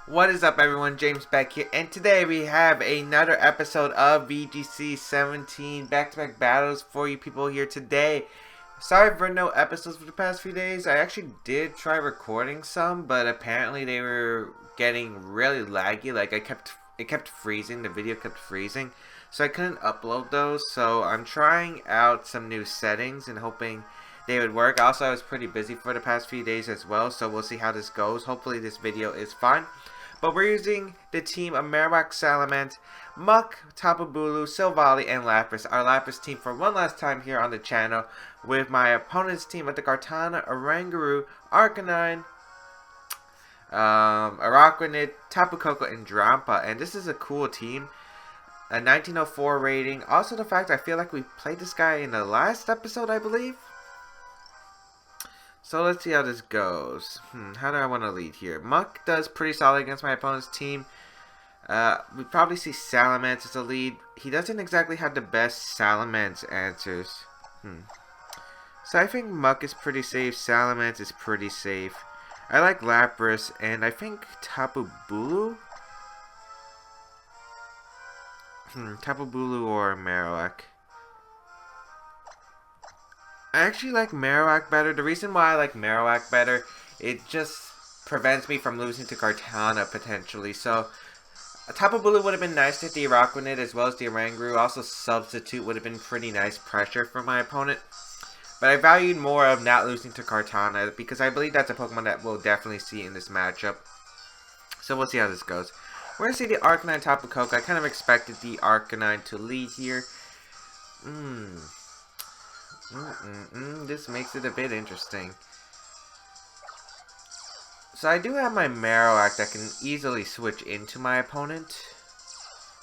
What is up, everyone? James Baek here, and today we have another episode of VGC 17 back-to-back battles for you people here today. Sorry for no episodes for the past few days. I actually did try recording some, but apparently they were getting really laggy. Like it kept freezing. The video kept freezing, so I couldn't upload those. So I'm trying out some new settings and hoping they would work. Also, I was pretty busy for the past few days as well, so we'll see how this goes. Hopefully this video is fun. But we're using the team of Marowak, Salamence, Muk, Tapu, Bulu, Silvally, and Lapras. Our Lapras team for one last time here on the channel with my opponent's team with the Kartana, Oranguru, Arcanine, Araquanid, Tapu Koko, and Drampa. And this is a cool team. A 1904 rating. Also the fact I feel like we played this guy in the last episode, I believe. So let's see how this goes. How do I want to lead here? Muk does pretty solid against my opponent's team. We probably see Salamence as a lead. He doesn't exactly have the best Salamence answers. So I think Muk is pretty safe. Salamence is pretty safe. I like Lapras, and I think Tapu Bulu? Tapu Bulu or Marowak. I actually like Marowak better. The reason why I like Marowak better, it just prevents me from losing to Kartana potentially. So, Tapu Bulu would have been nice to hit the Araquanid as well as the Oranguru. Also, Substitute would have been pretty nice pressure for my opponent. But I valued more of not losing to Kartana because I believe that's a Pokemon that we'll definitely see in this matchup. So, we'll see how this goes. We're going to see the Arcanine Tapu Koko. I kind of expected the Arcanine to lead here. This makes it a bit interesting. So I do have my Marowak that can easily switch into my opponent.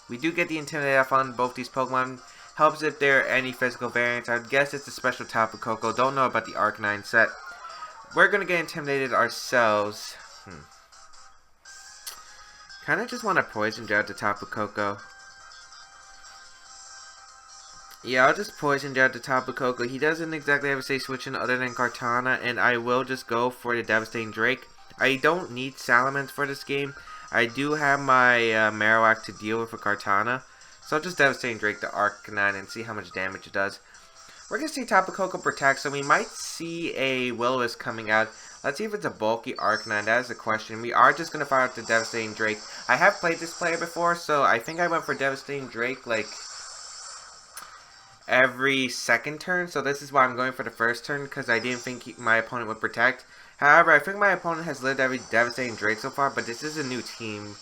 We do get the Intimidate off on both these Pokemon. Helps if there are any physical variants. I would guess it's a special Tapu Koko. Don't know about the Arcanine set. We're going to get intimidated ourselves. Kind of just want to Poison Jab the Tapu Koko. Yeah, I'll just Poison Jab the Tapu Koko. He doesn't exactly have a safe switching other than Kartana, and I will just go for the Devastating Drake. I don't need Salamence for this game. I do have my Marowak to deal with Kartana, so I'll just Devastating Drake the Arcanine and see how much damage it does. We're going to see Tapu Koko protect, so we might see a Will-O-Wisp coming out. Let's see if it's a bulky Arcanine. That is the question. We are just going to fire out the Devastating Drake. I have played this player before, so I think I went for Devastating Drake like every second turn, so this is why I'm going for the first turn, because I didn't think my opponent would protect. However, I think my opponent has lived every Devastating Drake so far, but this is a new team.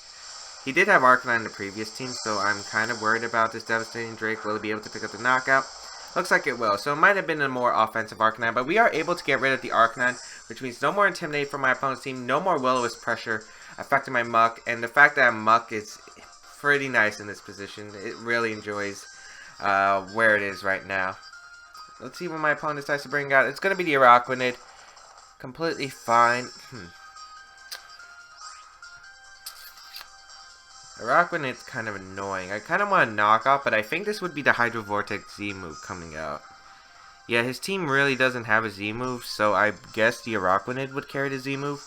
He did have Arcanine in the previous team, so I'm kind of worried about this Devastating Drake. Will he be able to pick up the knockout? Looks like it will, so it might have been a more offensive Arcanine, but we are able to get rid of the Arcanine, which means no more Intimidate from my opponent's team, no more Will-O-Wisp pressure affecting my Muk, and the fact that Muk is pretty nice in this position. It really enjoys where it is right now. Let's see what my opponent decides to bring out. It's going to be the Araquanid. Completely fine. Araquanid's kind of annoying. I kind of want to knock off, but I think this would be the Hydro Vortex Z move coming out. Yeah, his team really doesn't have a Z move, so I guess the Araquanid would carry the Z move.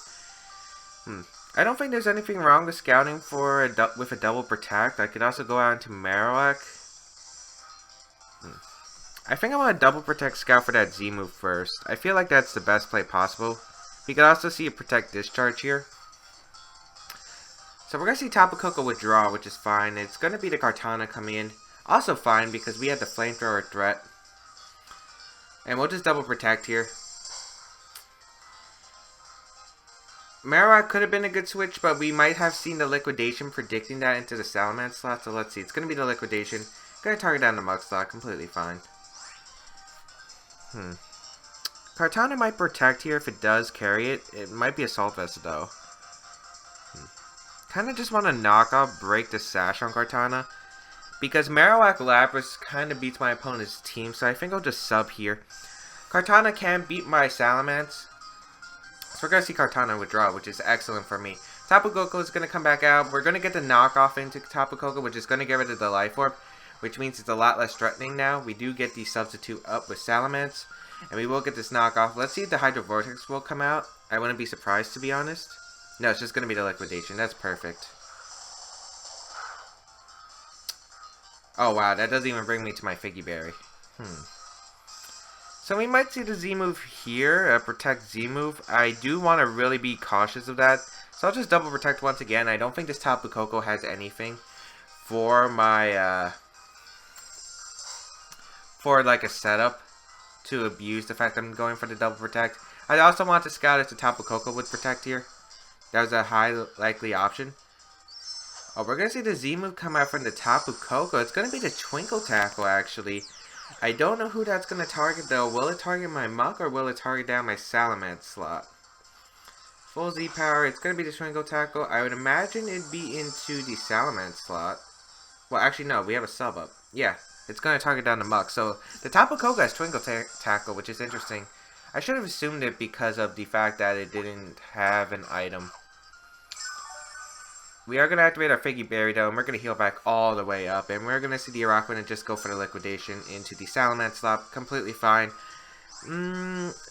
I don't think there's anything wrong with scouting for with a double protect. I could also go out into Marowak. I think I want to double protect scout for that Z move first. I feel like that's the best play possible. You can also see a protect discharge here. So we're going to see Tapu Koko withdraw, which is fine. It's going to be the Kartana coming in. Also fine because we had the Flamethrower threat. And we'll just double protect here. Marowak could have been a good switch, but we might have seen the Liquidation predicting that into the Salamence slot. So let's see. It's going to be the Liquidation. Going to target down the Muk slot. Completely fine. Kartana might protect here if it does carry it. It might be Assault Vest though. Kind of just want to knock off, break the sash on Kartana. Because Marowak Lapras kind of beats my opponent's team, so I think I'll just sub here. Kartana can beat my Salamence. So we're going to see Kartana withdraw, which is excellent for me. Tapu Koko is going to come back out. We're going to get the knockoff into Tapu Koko, which is going to get rid of the Life Orb, which means it's a lot less threatening now. We do get the substitute up with Salamence, and we will get this knockoff. Let's see if the Hydro Vortex will come out. I wouldn't be surprised, to be honest. No, it's just going to be the liquidation. That's perfect. Oh, wow. That doesn't even bring me to my Figy Berry. So we might see the Z move here. Protect Z move. I do want to really be cautious of that. So I'll just double protect once again. I don't think this Tapu Koko has anything for my, for like a setup to abuse the fact that I'm going for the double protect. I also want to scout if the Tapu Koko would protect here. That was a high likely option. Oh, we're going to see the Z move come out from the Tapu Koko. It's going to be the Twinkle Tackle, actually. I don't know who that's going to target, though. Will it target my Muk, or will it target down my Salamence slot? Full Z power. It's going to be the Twinkle Tackle. I would imagine it'd be into the Salamence slot. Well, actually, no. We have a sub up. Yeah, it's going to target down the Muk. So, the Tapu Koko has Twinkle Tackle, which is interesting. I should have assumed it because of the fact that it didn't have an item. We are going to activate our Figy Berry, though, and we're going to heal back all the way up. And we're going to see the Araquanid and just go for the liquidation into the Salamence slot. Completely fine.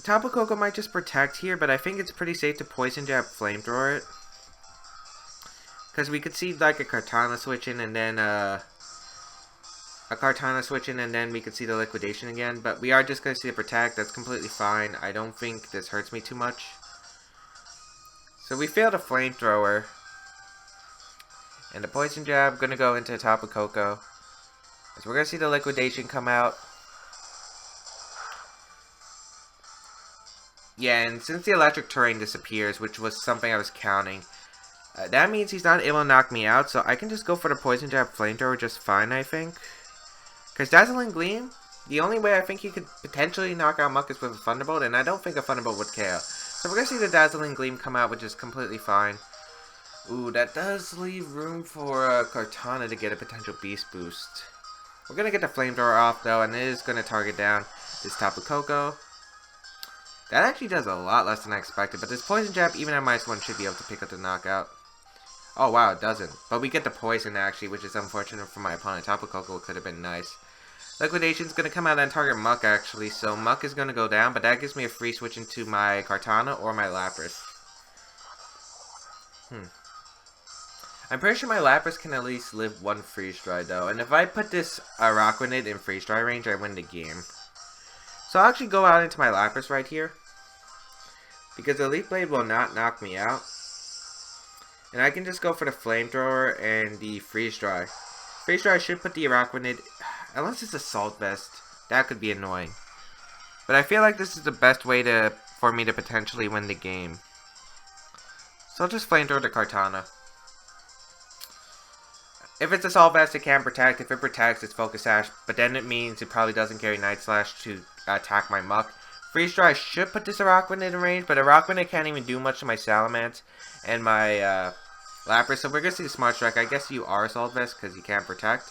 Tapu Koko might just protect here, but I think it's pretty safe to Poison Jab Flamethrower it. Because we could see, like, a Kartana switch in, and then, we could see the liquidation again. But we are just going to see the protect. That's completely fine. I don't think this hurts me too much. So we failed a Flamethrower. And the Poison Jab going to go into Tapu Koko. So we're going to see the liquidation come out. Yeah, and since the electric terrain disappears, which was something I was counting, that means he's not able to knock me out. So I can just go for the Poison Jab Flamethrower just fine, I think. Because Dazzling Gleam, the only way I think he could potentially knock out Muk is with a Thunderbolt. And I don't think a Thunderbolt would KO. So we're going to see the Dazzling Gleam come out, which is completely fine. Ooh, that does leave room for Kartana to get a potential Beast Boost. We're going to get the Flamethrower off, though, and it is going to target down this Tapu Koko. That actually does a lot less than I expected, but this Poison Jab, even at -1, should be able to pick up the knockout. Oh, wow, it doesn't. But we get the Poison, actually, which is unfortunate for my opponent. Tapu Koko could have been nice. Liquidation's going to come out and target Muk, actually, so Muk is going to go down, but that gives me a free switch into my Kartana or my Lapras. I'm pretty sure my Lapras can at least live one Freeze Dry, though. And if I put this Araquanid in Freeze Dry range, I win the game. So I'll actually go out into my Lapras right here. Because the Leaf Blade will not knock me out. And I can just go for the Flamethrower and the Freeze Dry. Freeze Dry should put the Araquanid, unless it's Assault Vest. That could be annoying. But I feel like this is the best way for me to potentially win the game. So I'll just Flamethrower the Kartana. If it's Assault Vest, it can protect. If it protects, it's Focus Sash. But then it means it probably doesn't carry Night Slash to attack my Muk. Freeze Dry should put this Araquanid in range, but Araquanid can't even do much to my Salamence and my Lapras. So we're going to see the Smart Strike. I guess you are Assault Vest because you can't protect.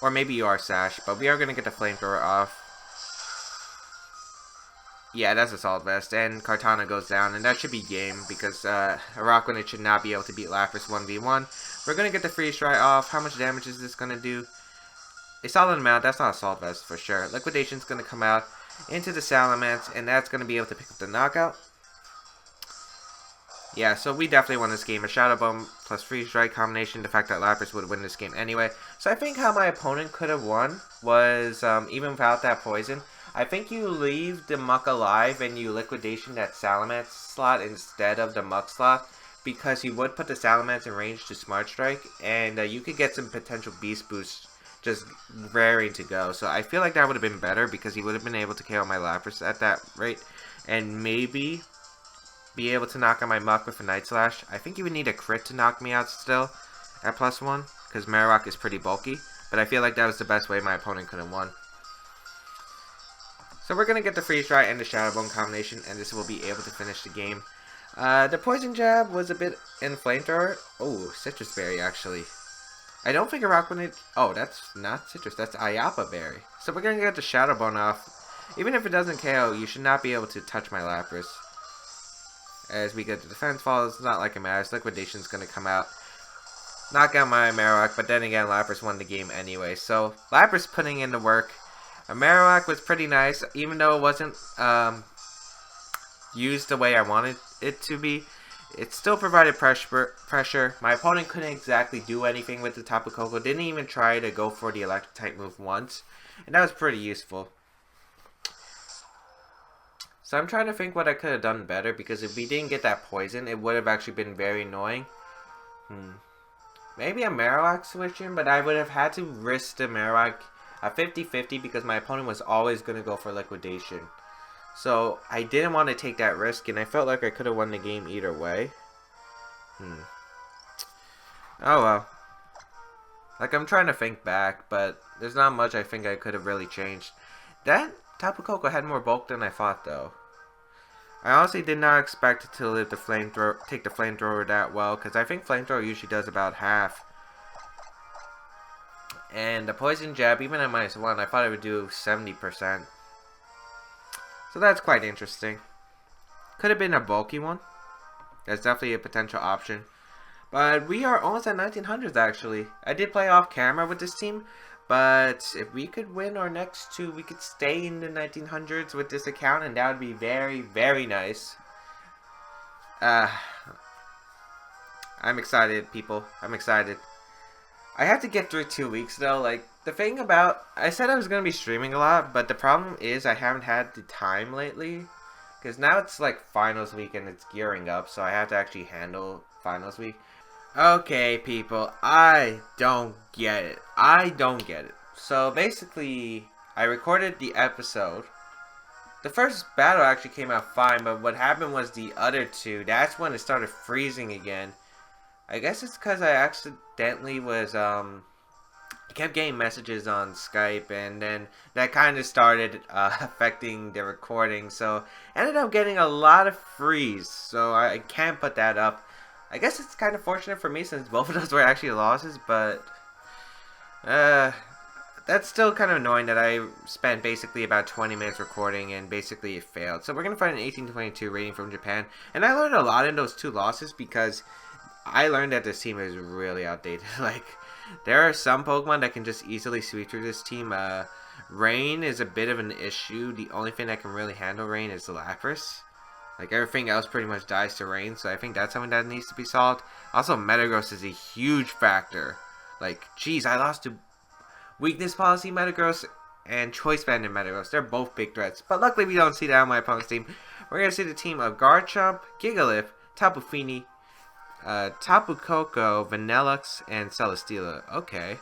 Or maybe you are Sash, but we are going to get the Flamethrower off. Yeah, that's Assault Vest, and Kartana goes down, and that should be game, because Araquanid should not be able to beat Lapras 1v1. We're going to get the Freeze Dry off. How much damage is this going to do? A solid amount. That's not Assault Vest for sure. Liquidation's going to come out into the Salamence, and that's going to be able to pick up the knockout. Yeah, so we definitely won this game. A Shadow Bone plus Freeze Dry combination, the fact that Lapras would win this game anyway. So I think how my opponent could have won was, even without that poison, I think you leave the Muk alive and you liquidation that Salamence slot instead of the Muk slot, because he would put the Salamence in range to Smart Strike, and you could get some potential Beast Boost just raring to go. So I feel like that would have been better, because he would have been able to KO my Lapras at that rate, and maybe be able to knock out my Muk with a Night Slash. I think you would need a crit to knock me out still at +1, because Marowak is pretty bulky, but I feel like that was the best way my opponent could have won. So we're going to get the Freeze Dry and the Shadow Bone combination, and this will be able to finish the game. The Poison Jab was a bit in Flamethrower. Oh, Citrus Berry, actually. I don't think Araquanid... Oh, that's not Citrus. That's Ayapa Berry. So we're going to get the Shadow Bone off. Even if it doesn't KO, you should not be able to touch my Lapras. As we get the Defense Fall, it's not like it matters. Liquidation's going to come out. Knock out my Marowak, but then again, Lapras won the game anyway. So, Lapras putting in the work. Marowak was pretty nice, even though it wasn't used the way I wanted it to be. It still provided pressure. My opponent couldn't exactly do anything with the Tapu Koko. Didn't even try to go for the electric type move once. And that was pretty useful. So I'm trying to think what I could have done better, because if we didn't get that poison, it would have actually been very annoying. Maybe a Marowak switching, but I would have had to risk the Marowak a 50-50 because my opponent was always going to go for liquidation. So I didn't want to take that risk, and I felt like I could have won the game either way. Oh well. Like, I'm trying to think back, but there's not much I think I could have really changed. That Tapu Koko had more bulk than I thought, though. I honestly did not expect it to live the take the Flamethrower that well, because I think Flamethrower usually does about half. And the Poison Jab, even at -1, I thought it would do 70%. So that's quite interesting. Could have been a bulky one. That's definitely a potential option. But we are almost at 1900s, actually. I did play off camera with this team, but if we could win our next two, we could stay in the 1900s with this account, and that would be very, very nice. I'm excited, people. I'm excited. I have to get through 2 weeks, though. Like, the thing about... I said I was going to be streaming a lot, but the problem is I haven't had the time lately. Because now it's, like, finals week and it's gearing up, so I have to actually handle finals week. Okay, people, I don't get it. I don't get it. So, basically, I recorded the episode. The first battle actually came out fine, but what happened was the other two, that's when it started freezing again. I guess it's because I accidentally was, I kept getting messages on Skype, and then that kind of started affecting the recording, so I ended up getting a lot of freeze, so I can't put that up. I guess it's kind of fortunate for me since both of those were actually losses, but that's still kind of annoying that I spent basically about 20 minutes recording and basically it failed. So we're going to find an 1822 rating from Japan, and I learned a lot in those two losses because I learned that this team is really outdated. Like, there are some Pokemon that can just easily sweep through this team. Rain is a bit of an issue. The only thing that can really handle Rain is the Lapras. Like, everything else pretty much dies to Rain, so I think that's something that needs to be solved. Also, Metagross is a huge factor. Like, geez, I lost to Weakness Policy Metagross and Choice Banded Metagross. They're both big threats, but luckily we don't see that on my opponent's team. We're going to see the team of Garchomp, Gigalith, Tapu Fini, Tapu Koko, Vanillux, and Celesteela. Okay.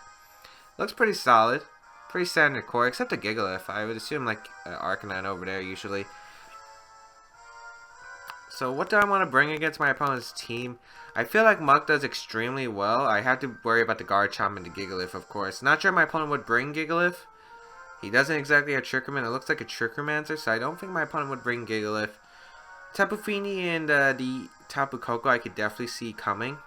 Looks pretty solid. Pretty standard core, except a Gigalith. I would assume, like, Arcanine over there, usually. So, what do I want to bring against my opponent's team? I feel like Muk does extremely well. I have to worry about the Garchomp and the Gigalith, of course. Not sure my opponent would bring Gigalith. He doesn't exactly have Trickerman. It looks like a Trickermancer, so I don't think my opponent would bring Gigalith. Tapu Fini and the Tapu Koko I could definitely see coming.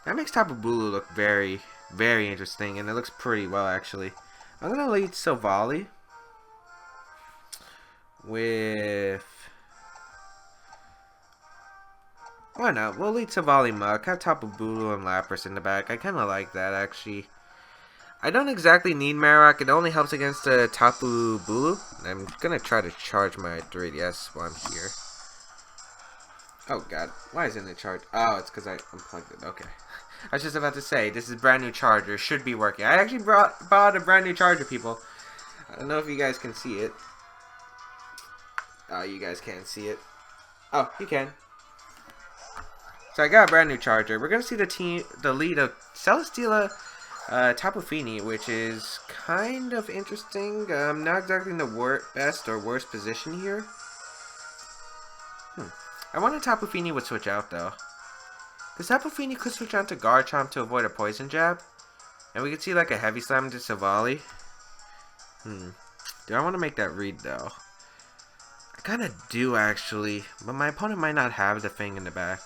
That makes Tapu Bulu look very, very interesting, and it looks pretty well, actually. I'm going to lead Silvally with... Why not? We'll lead Silvally Muk. Have Tapu Bulu and Lapras in the back. I kind of like that, actually. I don't exactly need Marowak. It only helps against Tapu Bulu. I'm going to try to charge my 3DS while I'm here. Oh, God. Why isn't it charged? Oh, it's because I unplugged it. Okay. I was just about to say, this is a brand new charger. It should be working. I actually bought a brand new charger, people. I don't know if you guys can see it. Oh, you guys can't see it. Oh, you can. So I got a brand new charger. We're going to see the lead of Celesteela, Tapu Fini, which is kind of interesting. Not exactly in the best or worst position here. I wonder if Tapu Fini would switch out, though. Because Tapu Fini could switch out to Garchomp to avoid a Poison Jab. And we could see, like, a Heavy Slam into Silvally. Do I want to make that read, though? I kind of do, actually. But my opponent might not have the thing in the back.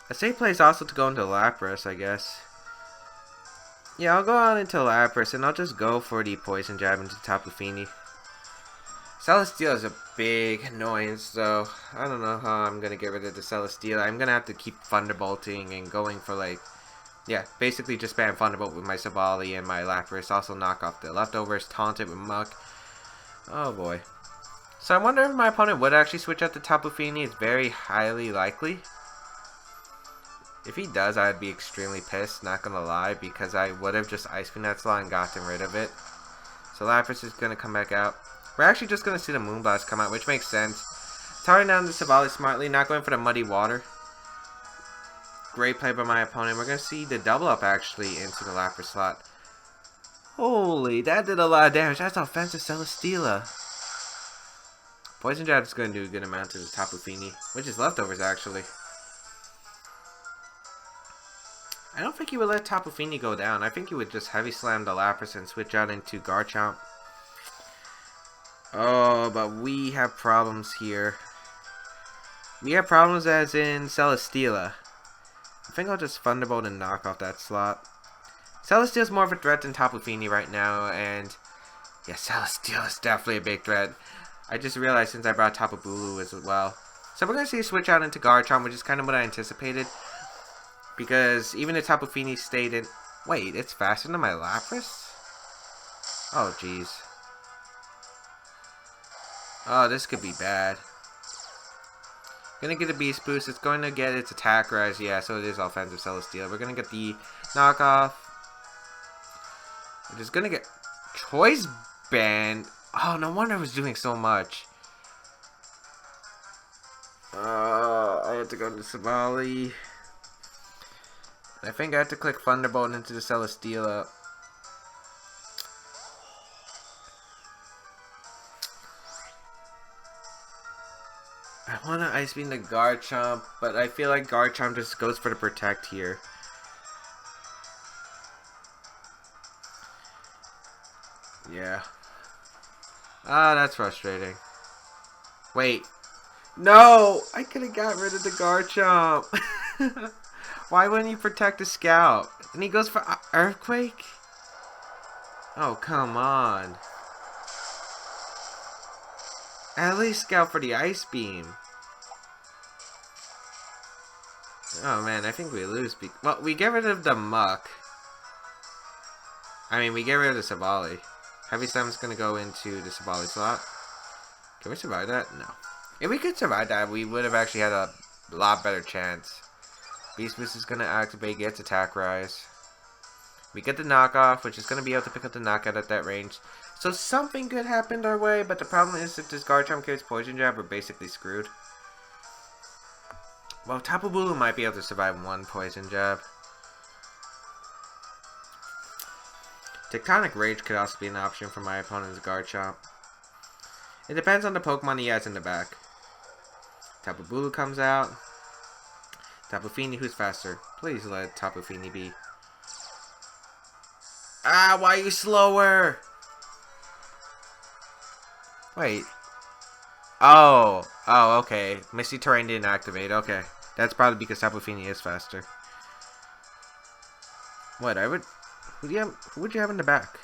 A safe play is also to go into Lapras, I guess. Yeah, I'll go on into Lapras, and I'll just go for the Poison Jab into Tapu Fini. Celesteela is a big annoyance, so I don't know how I'm going to get rid of the Celesteela. I'm going to have to keep Thunderbolting and going for, like, yeah, basically just spam Thunderbolt with my Silvally and my Lapras. Also knock off the leftovers, taunt it with Muk. Oh boy. So I wonder if my opponent would actually switch out the Tapu Fini. It's very highly likely. If he does, I'd be extremely pissed, not gonna lie, because I would have just Ice Beam that slot and gotten rid of it. So Lapras is gonna come back out. We're actually just gonna see the Moonblast come out, which makes sense. Tarring down the Savali smartly, not going for the Muddy Water. Great play by my opponent. We're gonna see the double up actually into the Lapras slot. Holy, that did a lot of damage. That's offensive Celesteela. Poison Jab is gonna do a good amount to the Tapu Fini, which is leftovers actually. I don't think he would let Tapu Fini go down. I think he would just heavy slam the Lapras and switch out into Garchomp. Oh, but we have problems here. We have problems as in Celesteela. I think I'll just Thunderbolt and knock off that slot. Celesteela's more of a threat than Tapu Fini right now, and yeah, Celesteela is definitely a big threat. I just realized since I brought Tapu Bulu as well. So we're going to see a switch out into Garchomp, which is kind of what I anticipated. Because even if Tapu Fini stayed in... Wait, it's faster than my Lapras? Oh, jeez. Oh, this could be bad. Gonna get a Beast Boost. It's going to get its attack rise. Yeah, so it is offensive Celesteela. We're going to get the knockoff. We're just going to get Choice Band. Oh, no wonder I was doing so much. I have to go to Savali. I think I have to click Thunderbolt into the Celesteela. I want to Ice Beam the Garchomp, but I feel like Garchomp just goes for the Protect here. Yeah. Ah, that's frustrating. Wait. No! I could have got rid of the Garchomp. Why wouldn't he protect the Scout? And he goes for Earthquake? Oh, come on. At least Scout for the Ice Beam. Oh man, I think we lose. Well, we get rid of the Muck. I mean, we get rid of the Savali. Heavy Slam's gonna go into the Savali slot. Can we survive that? No. If we could survive that, we would have actually had a lot better chance. Beast Boost is going to activate, gets attack rise. We get the knockoff, which is going to be able to pick up the knockout at that range. So something good happened our way, but the problem is if this Garchomp carries Poison Jab, we're basically screwed. Well, Tapu Bulu might be able to survive one Poison Jab. Tectonic Rage could also be an option for my opponent's Garchomp. It depends on the Pokemon he has in the back. Tapu Bulu comes out. Tapu Fini, who's faster? Please let Tapu Fini be. Ah, why are you slower? Wait. Oh, okay. Misty Terrain didn't activate. Okay. That's probably because Tapu Fini is faster. What, who would you have in the back?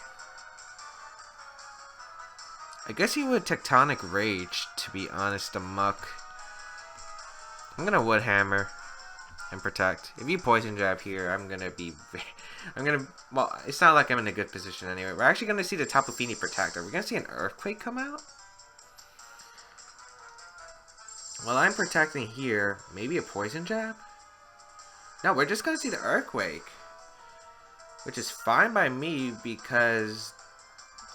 I guess he would Tectonic Rage, to be honest, the Muck. I'm gonna Wood Hammer and Protect. If you Poison Jab here, well, it's not like I'm in a good position anyway. We're actually gonna see the Tapu Fini Protect. Are we gonna see an Earthquake come out? Well, I'm protecting here. Maybe a Poison Jab? No, we're just gonna see the Earthquake. Which is fine by me because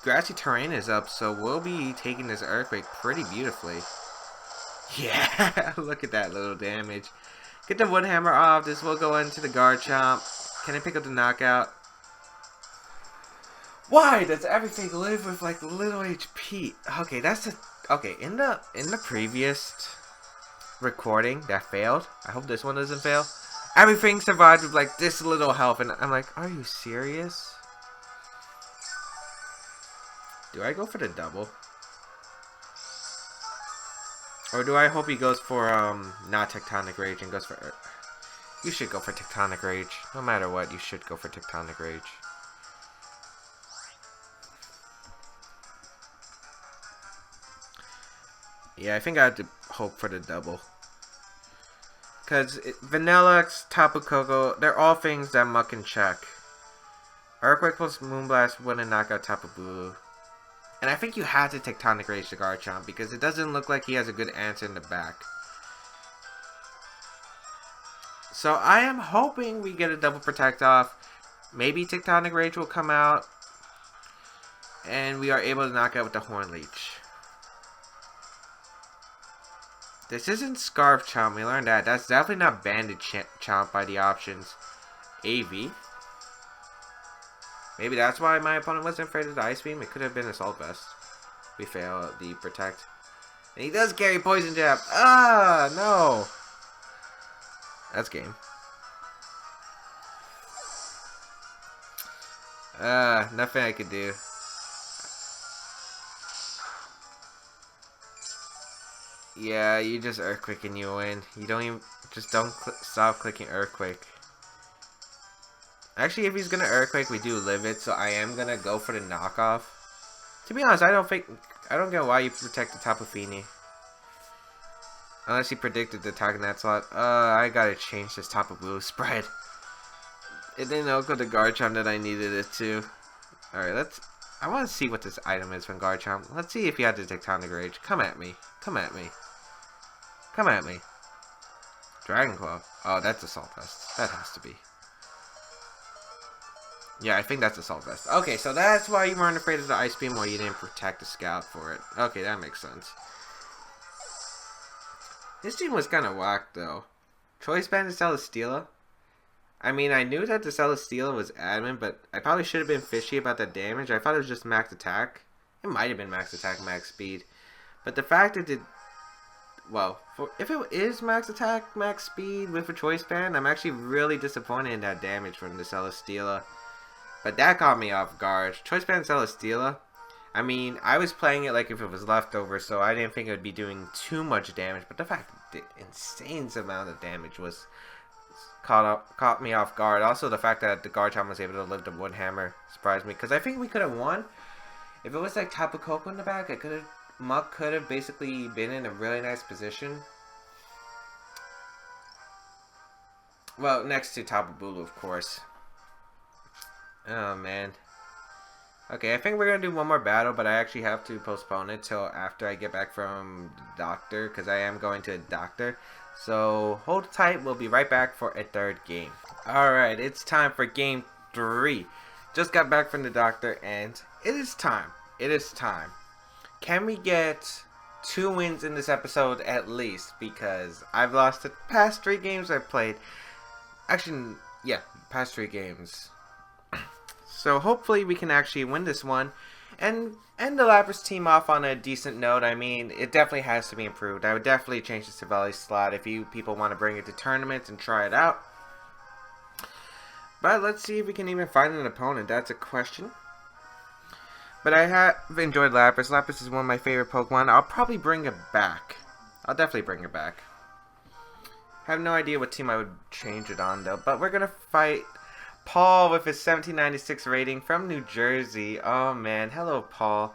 Grassy Terrain is up, so we'll be taking this Earthquake pretty beautifully. Yeah, look at that little damage. Get the Wood Hammer off. This will go into the Garchomp. Can I pick up the knockout? Why does everything live with like little HP? Okay, in the previous recording that failed. I hope this one doesn't fail. Everything survived with like this little health, and I'm like, are you serious? Do I go for the double? Or do I hope he goes for not Tectonic Rage and goes for... You should go for Tectonic Rage. No matter what, you should go for Tectonic Rage. Yeah, I think I have to hope for the double. Because Vanilluxe, Tapu Koko, they're all things that Muck can check. Earthquake plus Moonblast wouldn't knock out Tapu Bulu. And I think you have to Tectonic Rage to Garchomp because it doesn't look like he has a good answer in the back. So I am hoping we get a double protect off. Maybe Tectonic Rage will come out. And we are able to knock out with the Horn Leech. This isn't Scarf Chomp. We learned that. That's definitely not Banded Chomp by the options. AV. Maybe that's why my opponent wasn't afraid of the Ice Beam. It could have been Assault Vest. We fail the Protect. And he does carry Poison Jab. Ah, no. That's game. Nothing I could do. Yeah, you just Earthquake and you win. You don't even, just don't stop clicking Earthquake. Actually, if he's gonna Earthquake, we do live it, so I am gonna go for the knockoff. To be honest, I don't get why you protect the Tapu Fini. Unless he predicted the attack in that slot. I gotta change this Tapu Bulu spread. It didn't go the Garchomp that I needed it to. Alright, I want to see what this item is from Garchomp. Let's see if he had the Tectonic Rage. Come at me. Come at me. Come at me. Dragon Claw. Oh, that's Assault Vest. That has to be. Yeah, I think that's Assault Vest. Okay, so that's why you weren't afraid of the Ice Beam or you didn't protect the Scout for it. Okay, that makes sense. This team was kind of whack, though. Choice Band to Celesteela. I mean, I knew that the Celesteela was adamant, but I probably should have been fishy about the damage. I thought it was just max attack. It might have been max attack, max speed. But the fact it did... Well, if it is max attack, max speed with a Choice Band, I'm actually really disappointed in that damage from the Celesteela. But that caught me off guard. Choice Band Celesteela. I mean, I was playing it like if it was leftover, so I didn't think it would be doing too much damage. But the fact that the insane amount of damage was caught me off guard. Also, the fact that the Garchomp was able to live the Wood Hammer surprised me. Because I think we could have won. If it was like Tapu Koko in the back, Muk could have basically been in a really nice position. Well, next to Tapu Bulu, of course. Oh, man. Okay, I think we're going to do one more battle, but I actually have to postpone it till after I get back from the doctor, because I am going to a doctor. So, hold tight, we'll be right back for a third game. Alright, it's time for game 3. Just got back from the doctor, and it is time. It is time. Can we get 2 wins in this episode at least? Because I've lost the past 3 games I've played. Actually, yeah, past 3 games. So hopefully we can actually win this one and end the Lapras team off on a decent note. I mean, it definitely has to be improved. I would definitely change the Savelli slot if you people want to bring it to tournaments and try it out. But let's see if we can even find an opponent. That's a question. But I have enjoyed Lapras. Lapras is one of my favorite Pokemon. I'll probably bring it back. I'll definitely bring it back. I have no idea what team I would change it on though. But we're going to fight Paul with his 1796 rating from New Jersey. Oh man, hello Paul.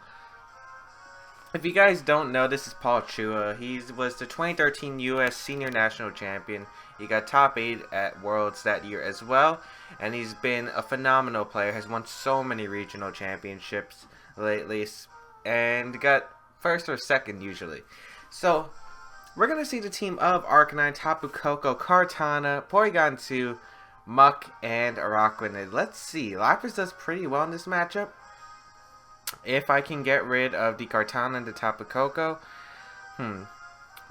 If you guys don't know, this is Paul Chua. He was the 2013 U.S. Senior National Champion. He got top 8 at Worlds that year as well. And he's been a phenomenal player. Has won so many regional championships lately. And got first or second usually. So, we're going to see the team of Arcanine, Tapu Koko, Kartana, Porygon 2, Muk, and Araquanid. Let's see. Lapras does pretty well in this matchup. If I can get rid of the Kartana and the Tapu Koko.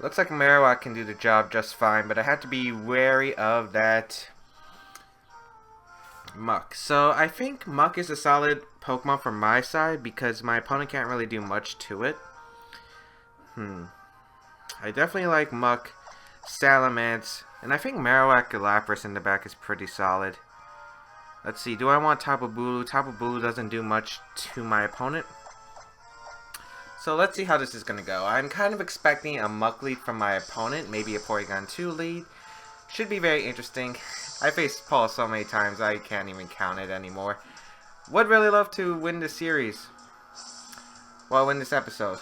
Looks like Marowak can do the job just fine, but I have to be wary of that Muk. So I think Muk is a solid Pokemon from my side because my opponent can't really do much to it. I definitely like Muk, Salamence, and I think Marowak-Alola in the back is pretty solid. Let's see, do I want Tapu Bulu? Tapu Bulu doesn't do much to my opponent. So let's see how this is going to go. I'm kind of expecting a Muk lead from my opponent, maybe a Porygon 2 lead. Should be very interesting. I faced Paul so many times I can't even count it anymore. Would really love to win this series. Well, win this episode.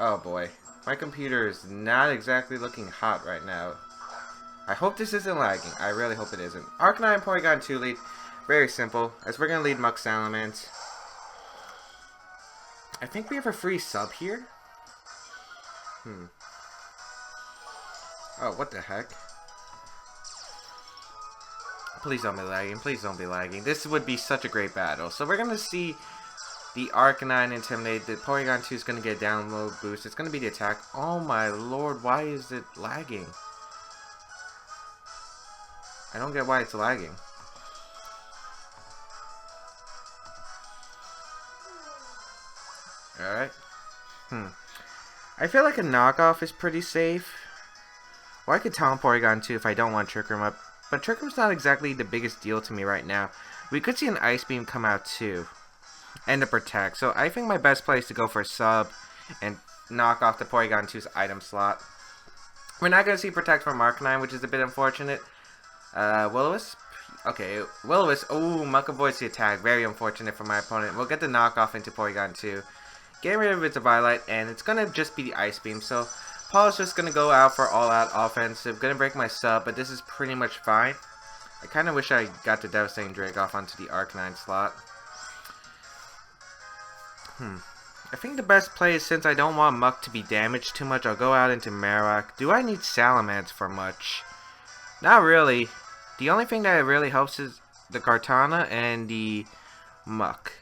Oh boy. My computer is not exactly looking hot right now. I hope this isn't lagging. I really hope it isn't. Arcanine Porygon 2 lead. Very simple. As we're going to lead Muk Salamence. I think we have a free sub here. Oh, what the heck? Please don't be lagging. Please don't be lagging. This would be such a great battle. So we're going to see the Arcanine Intimidate. The Porygon 2 is going to get a download boost. It's going to be the attack. Oh my lord, why is it lagging? I don't get why it's lagging. Alright. I feel like a knockoff is pretty safe. Or I could Talent Porygon 2 if I don't want Trick Room up. But Trick Room's not exactly the biggest deal to me right now. We could see an Ice Beam come out too. And a Protect. So I think my best play is to go for a sub and knock off the Porygon 2's item slot. We're not going to see Protect from Arcanine, which is a bit unfortunate. Will-O-Wisp? Okay, Will-O-Wisp. Oh, Muck avoids the attack. Very unfortunate for my opponent. We'll get the knockoff into Porygon 2. Get rid of its Violet, and it's going to just be the Ice Beam. So Paul's just going to go out for all-out offensive. Going to break my sub, but this is pretty much fine. I kind of wish I got the Devastating Drake off onto the Arcanine slot. I think the best play is, since I don't want Muck to be damaged too much, I'll go out into Marowak. Do I need Salamence for much? Not really. The only thing that really helps is the Kartana and the Muck.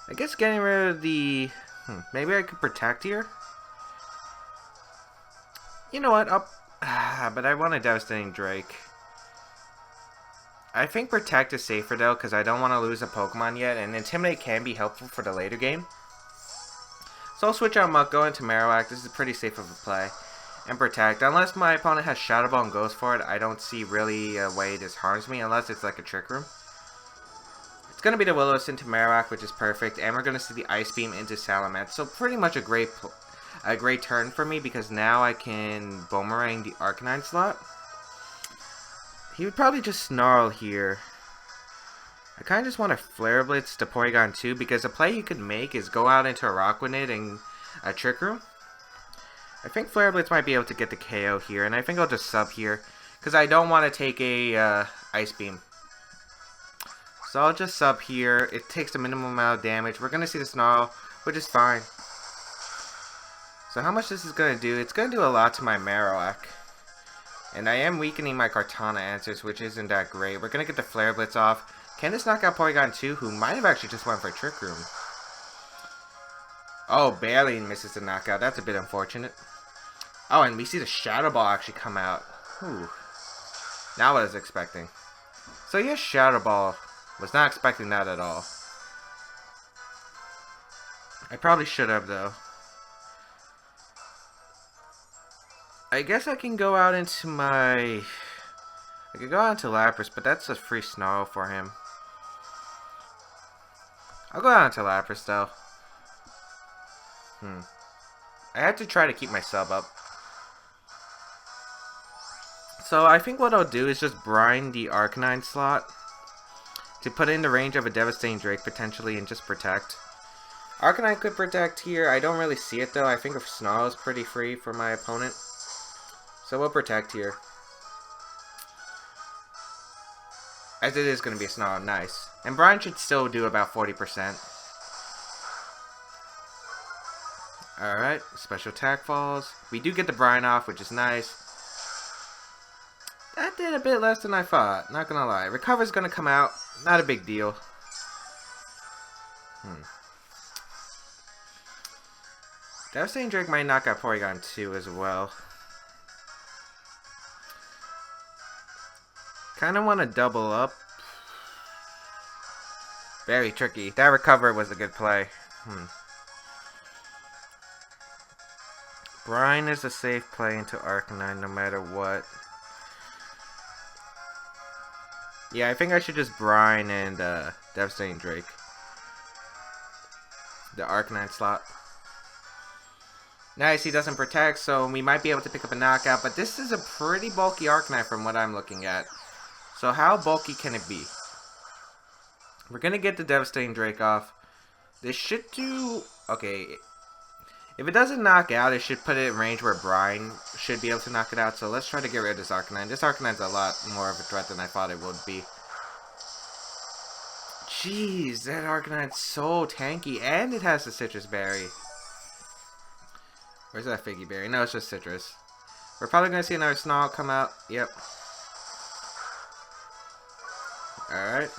I guess getting rid of the... maybe I could Protect here? You know what? But I want a Devastating Drake. I think Protect is safer though, because I don't want to lose a Pokemon yet, and Intimidate can be helpful for the later game. So I'll switch out Muck, go into Marowak. This is pretty safe of a play. And Protect. Unless my opponent has Shadow Ball and goes for it, I don't see really a way this harms me, unless it's like a Trick Room. It's going to be the Will-O-Wisp into Marowak, which is perfect, and we're going to see the Ice Beam into Salamence. So pretty much a great turn for me, because now I can Bonemerang the Arcanine slot. He would probably just Snarl here. I kind of just want to Flare Blitz to Porygon 2, because a play you could make is go out into a Rockwanid and a Trick Room. I think Flare Blitz might be able to get the KO here, and I think I'll just sub here, because I don't want to take a Ice Beam. So I'll just sub here. It takes the minimum amount of damage. We're going to see the Snarl, which is fine. So how much this is going to do? It's going to do a lot to my Marowak. And I am weakening my Kartana answers, which isn't that great. We're going to get the Flare Blitz off. Can this knock out Porygon 2, who might have actually just went for Trick Room? Oh, barely misses the knockout. That's a bit unfortunate. Oh, and we see the Shadow Ball actually come out. Whew. Not what I was expecting. So yes, Shadow Ball. Was not expecting that at all. I probably should have, though. I guess I can go out into my... I could go out into Lapras, but that's a free Snarl for him. I'll go out into Lapras, though. I have to try to keep my sub up. So I think what I'll do is just Brine the Arcanine slot to put in the range of a Devastating Drake potentially and just Protect. Arcanine could Protect here. I don't really see it though. I think a Snarl is pretty free for my opponent. So we'll Protect here. As it is going to be a Snarl. Nice. And Brine should still do about 40%. Alright. Special attack falls. We do get the Brine off, which is nice. That did a bit less than I thought. Not going to lie. Recover's going to come out. Not a big deal. Devastating Drake might knock out Porygon 2 as well. Kind of want to double up. Very tricky. That Recover was a good play. Brine is a safe play into Arcanine no matter what. Yeah, I think I should just Brine and Devastating Drake. The Arcanine slot. Nice, he doesn't Protect, so we might be able to pick up a knockout, but this is a pretty bulky Arcanine from what I'm looking at. So how bulky can it be? We're going to get the Devastating Drake off. This should do... Okay. If it doesn't knock out, it should put it in range where Brine should be able to knock it out. So let's try to get rid of this Arcanine. This Arcanine's a lot more of a threat than I thought it would be. Jeez, that Arcanine's so tanky, and it has the Citrus Berry. Where's that Figy Berry? No, it's just Citrus. We're probably going to see another Snarl come out. Yep. Alright.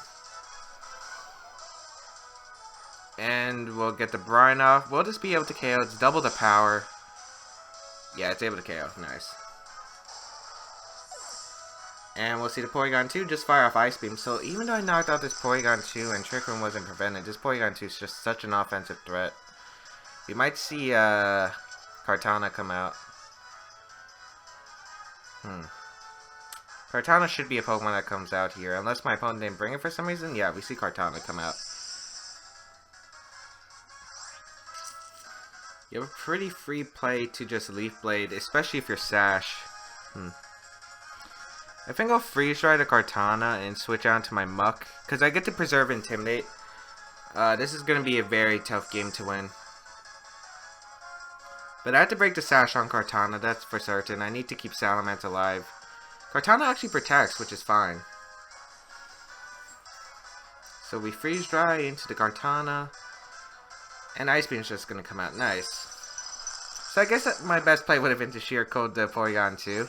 And we'll get the Brine off. We'll just be able to KO. It's double the power. Yeah, it's able to KO. Nice. And we'll see the Porygon 2 just fire off Ice Beam. So even though I knocked out this Porygon 2 and Trick Room wasn't prevented, this Porygon 2 is just such an offensive threat. We might see Kartana come out. Kartana should be a Pokemon that comes out here. Unless my opponent didn't bring it for some reason. Yeah, we see Kartana come out. You have a pretty free play to just Leaf Blade, especially if you're Sash. I think I'll Freeze Dry the Kartana and switch on to my Muk, because I get to preserve Intimidate. This is going to be a very tough game to win. But I have to break the Sash on Kartana, that's for certain. I need to keep Salamence alive. Kartana actually protects, which is fine. So we Freeze Dry into the Kartana. And Ice Beam's just going to come out. Nice. So I guess that my best play would have been to Sheer Code the Porygon 2.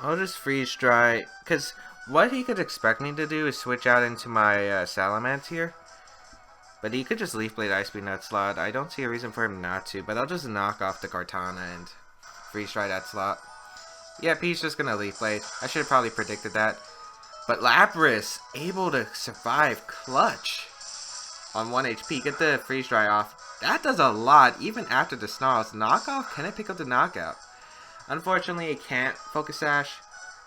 I'll just Freeze Dry, because what he could expect me to do is switch out into my Salamence here. But he could just Leaf Blade Ice Beam that slot. I don't see a reason for him not to, but I'll just knock off the Kartana and Freeze Dry that slot. Yep, he's just going to Leaf Blade. I should have probably predicted that. But Lapras, able to survive clutch on 1 HP. Get the Freeze Dry off. That does a lot, even after the Snarls. Knockoff? Can I pick up the Knockout? Unfortunately, I can't Focus Sash.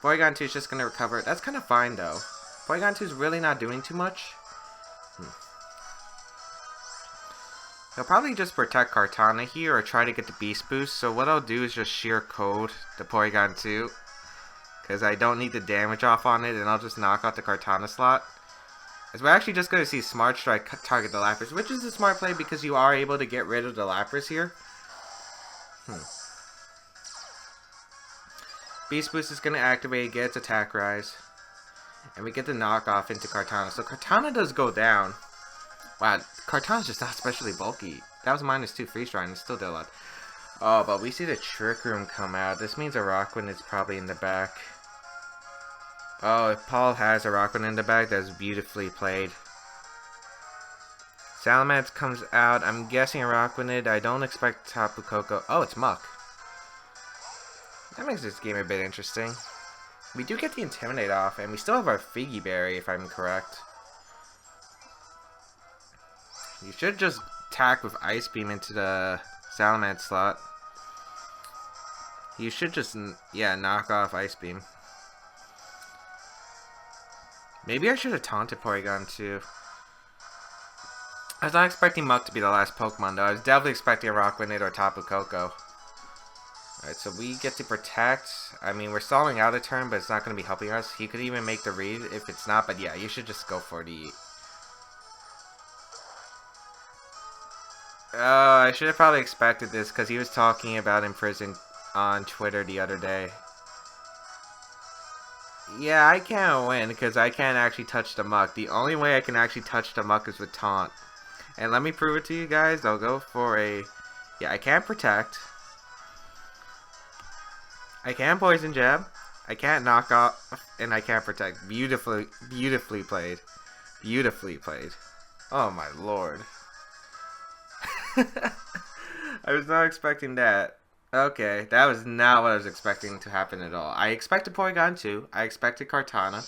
Porygon 2 is just going to recover. That's kind of fine, though. Porygon 2 is really not doing too much. He'll probably just protect Kartana here or try to get the Beast Boost. So what I'll do is just Sheer Code the Porygon 2. Because I don't need the damage off on it, and I'll just knock out the Kartana slot. As we're actually just going to see Smart Strike target the Lapras, which is a smart play because you are able to get rid of the Lapras here. Beast Boost is going to activate, get its attack rise. And we get the knockoff into Kartana. So Kartana does go down. Wow, Kartana's just not especially bulky. That was -2 Freeze Dry and it still did a lot. Oh, but we see the Trick Room come out. This means a Rockwind is probably in the back. Oh, if Paul has a Rockwind in the back, that's beautifully played. Salamence comes out. I'm guessing a Rockwind. I don't expect Tapu Koko. Oh, it's Muk. That makes this game a bit interesting. We do get the Intimidate off, and we still have our Figy Berry, if I'm correct. You should just attack with Ice Beam into the Salamence slot. You should just, yeah, knock off Ice Beam. Maybe I should have taunted Porygon 2. I was not expecting Muk to be the last Pokemon, though. I was definitely expecting a Rockwind or Tapu Koko. Alright, so we get to protect. I mean, we're stalling out a turn, but it's not going to be helping us. He could even make the read if it's not, but yeah, you should just go for the... I should have probably expected this, because he was talking about Imprison on Twitter the other day. Yeah, I can't win, because I can't actually touch the Muk. The only way I can actually touch the Muk is with Taunt. And let me prove it to you guys. I'll go for a... Yeah, I can't protect. I can Poison Jab. I can't knock off. And I can't protect. Beautifully played. Beautifully played. Oh my lord. I was not expecting that. Okay, that was not what I was expecting to happen at all. I expected Porygon 2. I expected Kartana.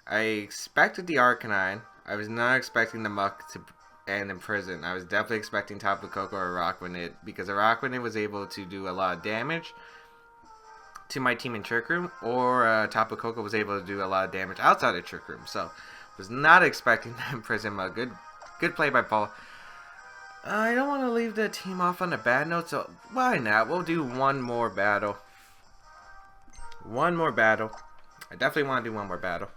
I expected the Arcanine. I was not expecting the Muk to end Imprison. I was definitely expecting Tapu Koko or Rockwind, because a Rockwind was able to do a lot of damage to my team in Trick Room, or Tapu Koko was able to do a lot of damage outside of Trick Room. So, was not expecting that Imprison Muk. Good play by Paul. I don't want to leave the team off on a bad note, so why not? We'll do one more battle. One more battle. I definitely want to do one more battle.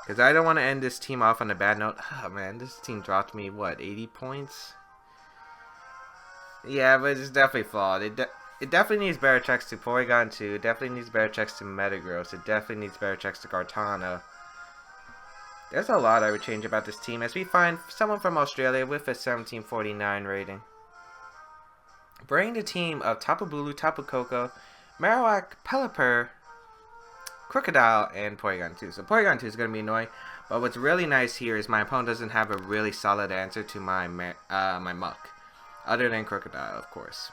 Because I don't want to end this team off on a bad note. Oh man, this team dropped me, what, 80 points? Yeah, but it's definitely flawed. it definitely needs better checks to Porygon 2. It definitely needs better checks to Metagross. It definitely needs better checks to Gartana. There's a lot I would change about this team as we find someone from Australia with a 1749 rating. Bring the team of Tapu Bulu, Tapu Koko, Marowak, Pelipper, Crocodile, and Porygon 2. So Porygon 2 is going to be annoying, but what's really nice here is my opponent doesn't have a really solid answer to my Muk, other than Crocodile, of course.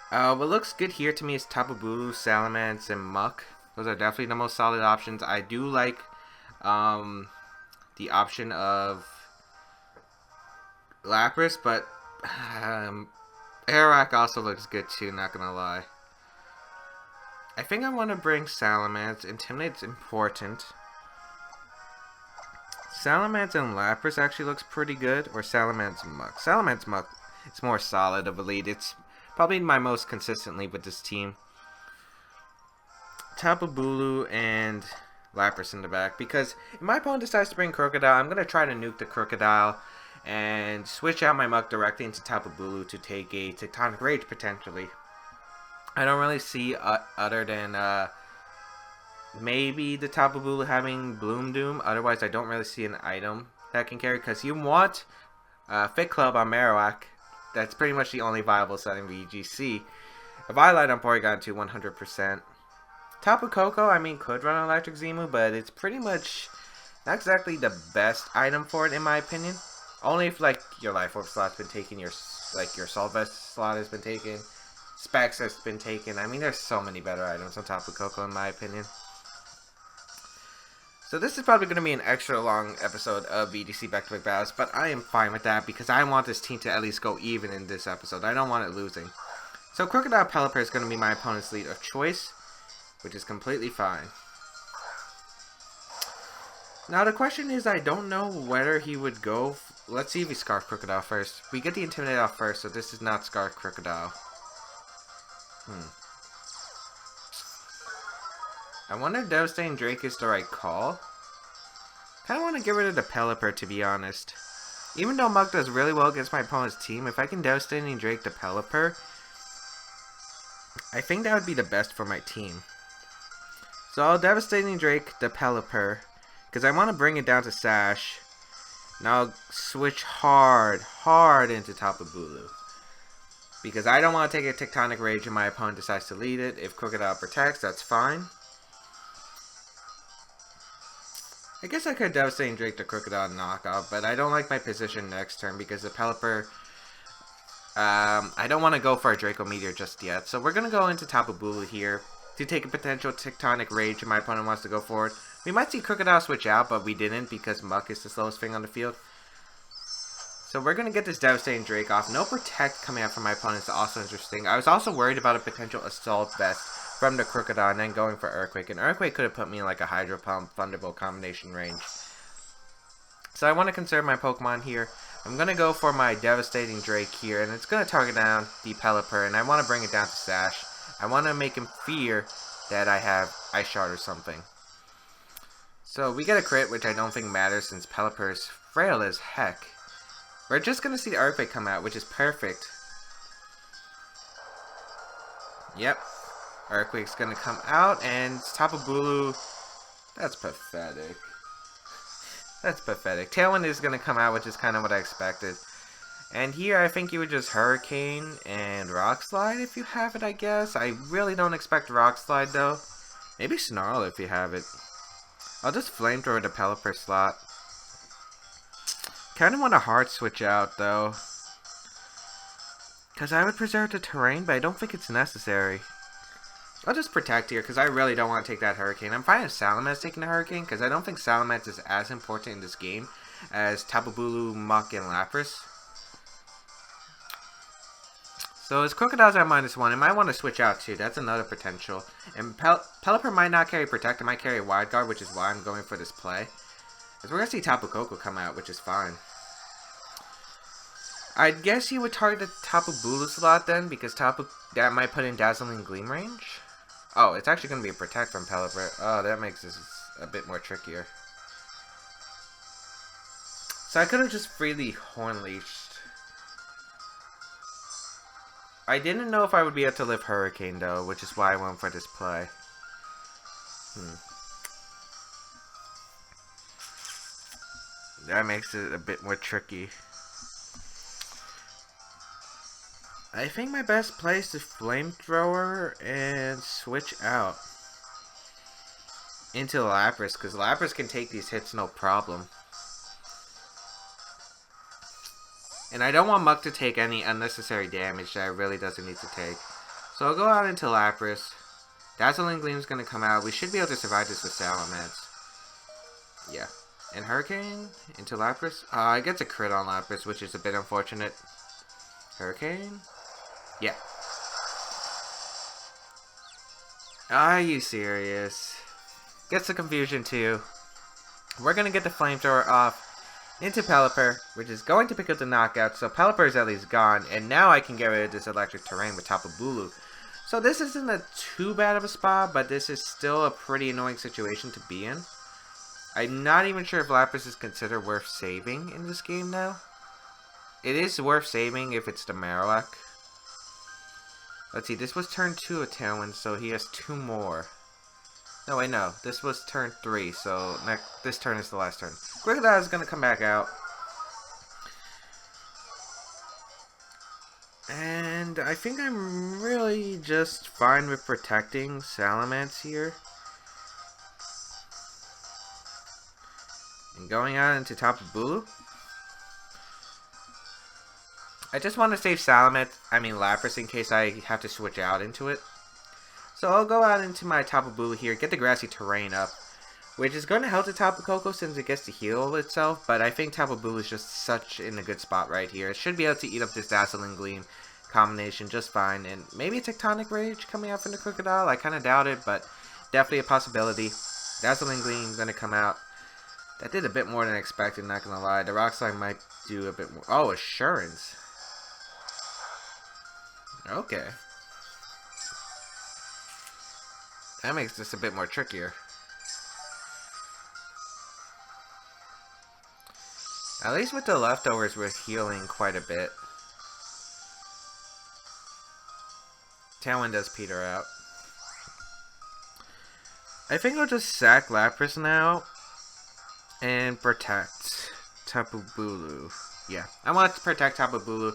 What looks good here to me is Tapu Bulu, Salamence, and Muk. Those are definitely the most solid options. I do like the option of Lapras, but Marowak also looks good too, not gonna lie. I think I want to bring Salamence. Intimidate's important. Salamence and Lapras actually looks pretty good, or Salamence Muk. Salamence Muk, it's more solid of a lead. It's probably my most consistently with this team. Tapu Bulu and Lapras in the back, because if my opponent decides to bring Crocodile, I'm going to try to nuke the Crocodile and switch out my Muk directly into Tapu Bulu to take a Tectonic Rage potentially. I don't really see other than maybe the Tapu Bulu having Bloom Doom. Otherwise, I don't really see an item that can carry, because you want Fit Club on Marowak. That's pretty much the only viable set in VGC. A Violet on Porygon 2, 100%. Tapu Koko, I mean, could run Electric Zemu, but it's pretty much not exactly the best item for it, in my opinion. Only if, like, your Life Orb slot's been taken, your Assault Vest slot has been taken, Specs has been taken. I mean, there's so many better items on Tapu Koko, in my opinion. So this is probably going to be an extra long episode of VGC back-to-back battles, but I am fine with that because I want this team to at least go even in this episode. I don't want it losing. So Crocodile Pelipper is going to be my opponent's lead of choice, which is completely fine. Now the question is, I don't know whether he would go. Let's see if he Scarf Crocodile first. We get the Intimidate off first, so this is not Scarf Crocodile. I wonder if Devastating Drake is the right call. Kinda want to get rid of the Pelipper, to be honest. Even though Muk does really well against my opponent's team, if I can Devastating Drake the Pelipper, I think that would be the best for my team. So I'll Devastating Drake the Pelipper, because I want to bring it down to Sash. Now I'll switch hard into Tapu Bulu, because I don't want to take a Tectonic Rage and my opponent decides to lead it. If Crocodile protects, that's fine. I guess I could Devastating Drake the Crocodile knockout, but I don't like my position next turn because the Pelipper, I don't want to go for a Draco Meteor just yet. So we're going to go into Tapu Bulu here to take a potential Tectonic Rage if my opponent wants to go forward. We might see Crocodile switch out, but we didn't because Muk is the slowest thing on the field. So we're going to get this Devastating Drake off. No Protect coming out from my opponent is also interesting. I was also worried about a potential Assault Vest from the Crocodile and then going for Earthquake. And Earthquake could have put me in like a Hydro Pump, Thunderbolt combination range. So I want to conserve my Pokemon here. I'm going to go for my Devastating Drake here, and it's going to target down the Pelipper, and I want to bring it down to Sash. I want to make him fear that I have Ice Shard or something. So we get a crit, which I don't think matters since Pelipper is frail as heck. We're just going to see the Earthquake come out, which is perfect. Yep. Earthquake's going to come out, and Tapu Bulu, that's pathetic. That's pathetic. Tailwind is going to come out, which is kind of what I expected. And here, I think you would just Hurricane and Rock Slide if you have it, I guess. I really don't expect Rock Slide, though. Maybe Snarl if you have it. I'll just Flamethrower the Pelipper slot. Kind of want a hard switch out, though. Because I would preserve the terrain, but I don't think it's necessary. I'll just Protect here, because I really don't want to take that Hurricane. I'm fine with Salamence taking the Hurricane, because I don't think Salamence is as important in this game as Tapu Bulu, Muk, and Lapras. So his Crocodile's at -1. It might want to switch out too. That's another potential. And Pelipper might not carry Protect. It might carry Wide Guard, which is why I'm going for this play. Because we're going to see Tapu Koko come out, which is fine. I guess he would target the Tapu Bulu slot then, because that might put in Dazzling Gleam range. Oh, it's actually going to be a Protect from Pelipper. Oh, that makes this a bit more trickier. So I could have just freely Horn Leeched. I didn't know if I would be able to live Hurricane though, which is why I went for this play. That makes it a bit more tricky. I think my best play is the Flamethrower and switch out into Lapras, because Lapras can take these hits no problem. And I don't want Muk to take any unnecessary damage that it really doesn't need to take. So I'll go out into Lapras. Dazzling Gleam's going to come out. We should be able to survive this with Salamence. Yeah. And Hurricane into Lapras. I get a crit on Lapras, which is a bit unfortunate. Hurricane? Yeah. Are you serious? Gets the confusion too. We're going to get the Flamethrower off into Pelipper, which is going to pick up the knockout, so Pelipper is at least gone, and now I can get rid of this electric terrain with Tapu Bulu. So this isn't a too bad of a spot, but this is still a pretty annoying situation to be in. I'm not even sure if Lapras is considered worth saving in this game now. It is worth saving if it's the Marowak. Let's see, this was turn 2 of Tailwind, so he has 2 more. No, wait, no. This was turn 3, so this turn is the last turn. Krookodile is going to come back out. And I think I'm really just fine with protecting Salamence here. And going out into Tapu Bulu. I just want to save Lapras in case I have to switch out into it. So I'll go out into my Tapu Bulu here, get the grassy terrain up, which is going to help the Tapu Koko since it gets to heal itself, but I think Tapu Bulu is just such in a good spot right here. It should be able to eat up this Dazzling Gleam combination just fine, and maybe a Tectonic Rage coming out from the Krookodile. I kind of doubt it, but definitely a possibility. Dazzling Gleam going to come out. That did a bit more than expected, not going to lie. The Rock Slide might do a bit more. Oh, Assurance. Okay. That makes this a bit more trickier. At least with the leftovers, we're healing quite a bit. Tailwind does peter out. I think I'll just sack Lapras now and protect Tapu Bulu. Yeah, I want to protect Tapu Bulu.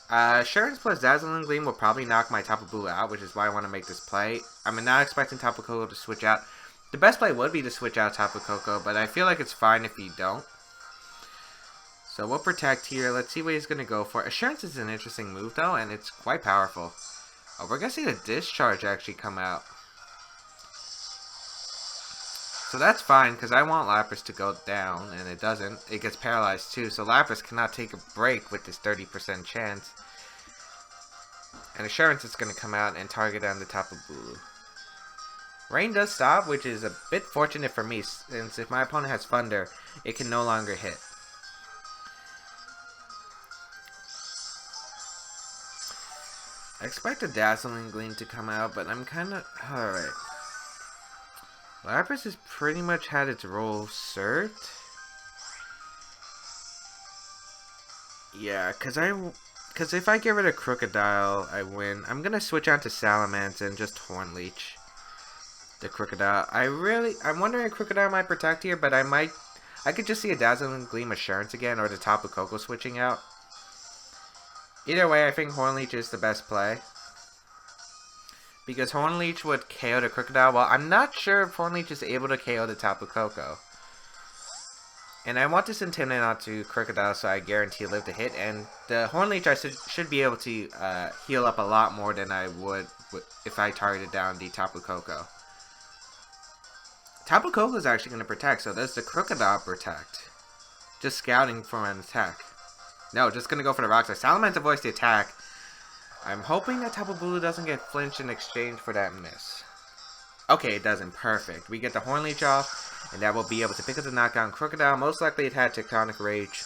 Assurance plus Dazzling Gleam will probably knock my Tapu Bulu out, which is why I want to make this play. I'm not expecting Tapu Koko to switch out. The best play would be to switch out Tapu Koko, but I feel like it's fine if you don't. So we'll protect here. Let's see what he's going to go for. Assurance is an interesting move, though, and it's quite powerful. Oh, we're going to see the Discharge actually come out. So that's fine, because I want Lapras to go down, and it doesn't. It gets paralyzed, too, so Lapras cannot take a break with this 30% chance. And Assurance is going to come out and target down the Tapu Bulu. Rain does stop, which is a bit fortunate for me, since if my opponent has Thunder, it can no longer hit. I expect a Dazzling Gleam to come out, but I'm kind of... Alright. Lapras has pretty much had its role served. Yeah, because if I get rid of Krookodile, I win. I'm going to switch on to Salamence and just Horn Leech the Krookodile. I'm wondering if Krookodile might protect here, but I could just see a Dazzling Gleam Assurance again, or the Tapu Koko switching out. Either way, I think Horn Leech is the best play. Because Horn Leech would KO the Krookodile. Well, I'm not sure if Horn Leech is able to KO the Tapu Koko. And I want this Intimidate onto Krookodile so I guarantee live to hit. And the Horn Leech I should be able to heal up a lot more than I would if I targeted down the Tapu Koko. Tapu Koko is actually going to protect, so does the Krookodile protect? Just scouting for an attack. No, just going to go for the Rock Slide. Salamence avoids the attack. I'm hoping that Tapu Bulu doesn't get flinched in exchange for that miss. Okay, it doesn't. Perfect. We get the Horn Leech off, and that will be able to pick up the knockout on Krookodile. Most likely it had Tectonic Rage.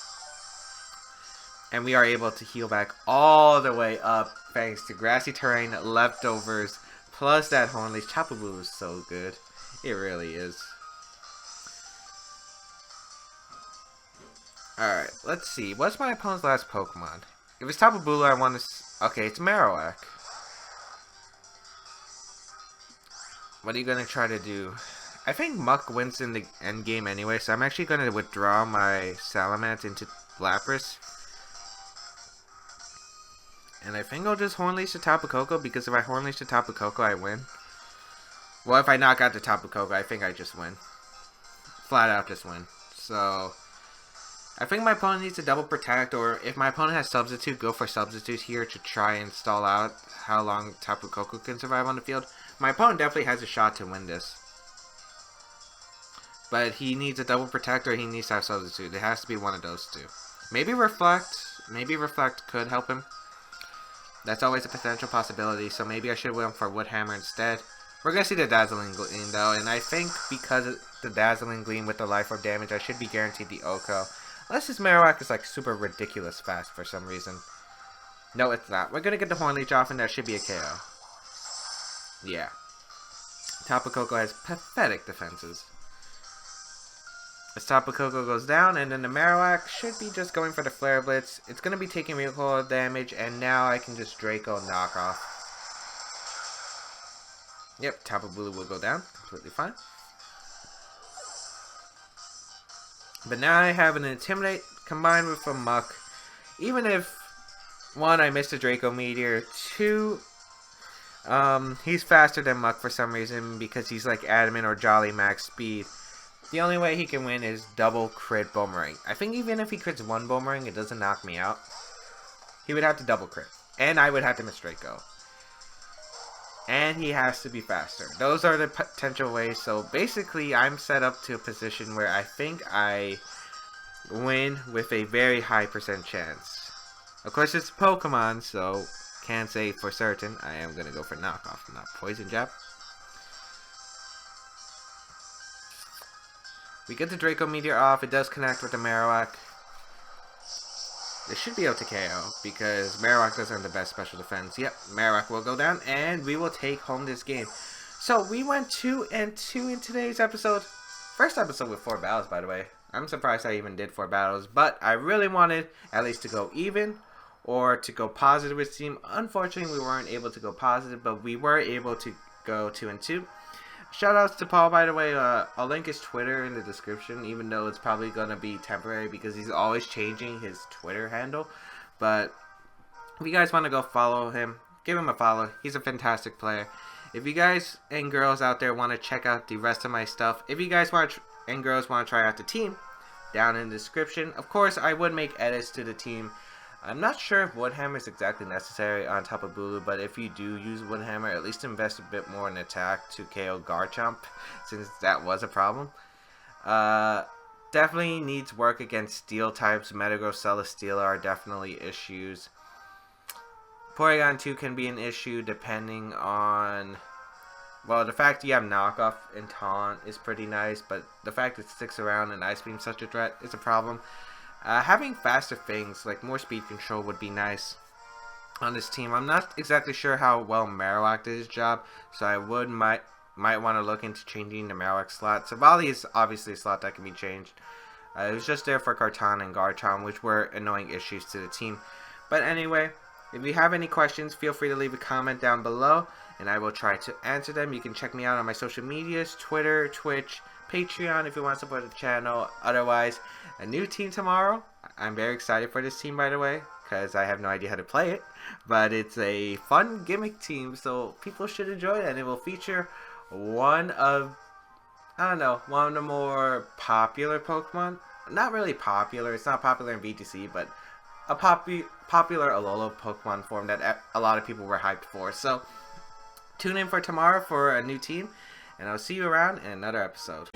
And we are able to heal back all the way up thanks to Grassy Terrain, leftovers, plus that Horn Leech. Tapu Bulu is so good. It really is. Alright, let's see. What's my opponent's last Pokemon? If it's Tapu Bulu, I want to... Okay, it's Marowak. What are you gonna try to do? I think Muk wins in the end game anyway, so I'm actually gonna withdraw my Salamence into Lapras. And I think I'll just Horn Leech to Tapu Koko, because if I Horn Leech to Tapu Koko, I win. Well, if I knock out the Tapu Koko, I think I just win. Flat out just win. So, I think my opponent needs to double protect, or if my opponent has Substitute, go for Substitute here to try and stall out how long Tapu Koko can survive on the field. My opponent definitely has a shot to win this. But he needs a double protect, or he needs to have Substitute. It has to be one of those two. Maybe Reflect. Maybe Reflect could help him. That's always a potential possibility, so maybe I should went for Wood Hammer instead. We're going to see the Dazzling Gleam though, and I think because of the Dazzling Gleam with the Life Orb damage, I should be guaranteed the Oko. Unless this Marowak is like super ridiculous fast for some reason. No, it's not. We're going to get the Horn Leech off, and that should be a KO. Yeah. Tapu Koko has pathetic defenses. As Tapu Koko goes down, and then the Marowak should be just going for the Flare Blitz. It's going to be taking recoil damage, and now I can just Draco knock off. Yep, Tapu Bulu will go down. Completely fine. But now I have an Intimidate combined with a Muk. Even if, 1, I missed a Draco Meteor, 2, he's faster than Muk for some reason because he's like Adamant or Jolly max speed. The only way he can win is double crit Bonemerang. I think even if he crits 1 Bonemerang, it doesn't knock me out. He would have to double crit. And I would have to miss Draco. And he has to be faster. Those are the potential ways. So basically, I'm set up to a position where I think I win with a very high % chance. Of course, it's Pokemon, so can't say for certain. I am going to go for knockoff, not poison jab. We get the Draco Meteor off. It does connect with the Marowak. It should be able to KO because Marowak doesn't have the best special defense. Yep, Marowak will go down and we will take home this game. So we went 2-2 in today's episode. First episode with 4 battles, by the way. I'm surprised I even did 4 battles, but I really wanted at least to go even or to go positive with team. Unfortunately, we weren't able to go positive, but we were able to go 2-2. Shoutouts to Paul, by the way. I'll link his Twitter in the description, even though it's probably going to be temporary because he's always changing his Twitter handle. But if you guys want to go follow him, give him a follow. He's a fantastic player. If you guys and girls out there want to check out the rest of my stuff, if you guys want and girls want to try out the team, down in the description. Of course, I would make edits to the team. I'm not sure if Woodhammer is exactly necessary on top of Bulu, but if you do use Woodhammer, at least invest a bit more in attack to KO Garchomp, since that was a problem. Definitely needs work against Steel types. Metagross, Celesteela are definitely issues. Porygon 2 can be an issue depending on... Well, the fact you have knockoff and taunt is pretty nice, but the fact it sticks around and Ice Beam such a threat is a problem. Having faster things, like more speed control, would be nice on this team. I'm not exactly sure how well Marowak did his job, so I might want to look into changing the Marowak slot. Savali is obviously a slot that can be changed. It was just there for Kartana and Garchomp, which were annoying issues to the team. But anyway, if you have any questions, feel free to leave a comment down below, and I will try to answer them. You can check me out on my social medias, Twitter, Twitch, Patreon if you want to support the channel. Otherwise, a new team tomorrow. I'm very excited for this team, by the way, because I have no idea how to play it. But it's a fun gimmick team, so people should enjoy it. And it will feature one of, I don't know, one of the more popular Pokemon. Not really popular. It's not popular in VGC, but a popular Alola Pokemon form that a lot of people were hyped for. So tune in for tomorrow for a new team, and I'll see you around in another episode.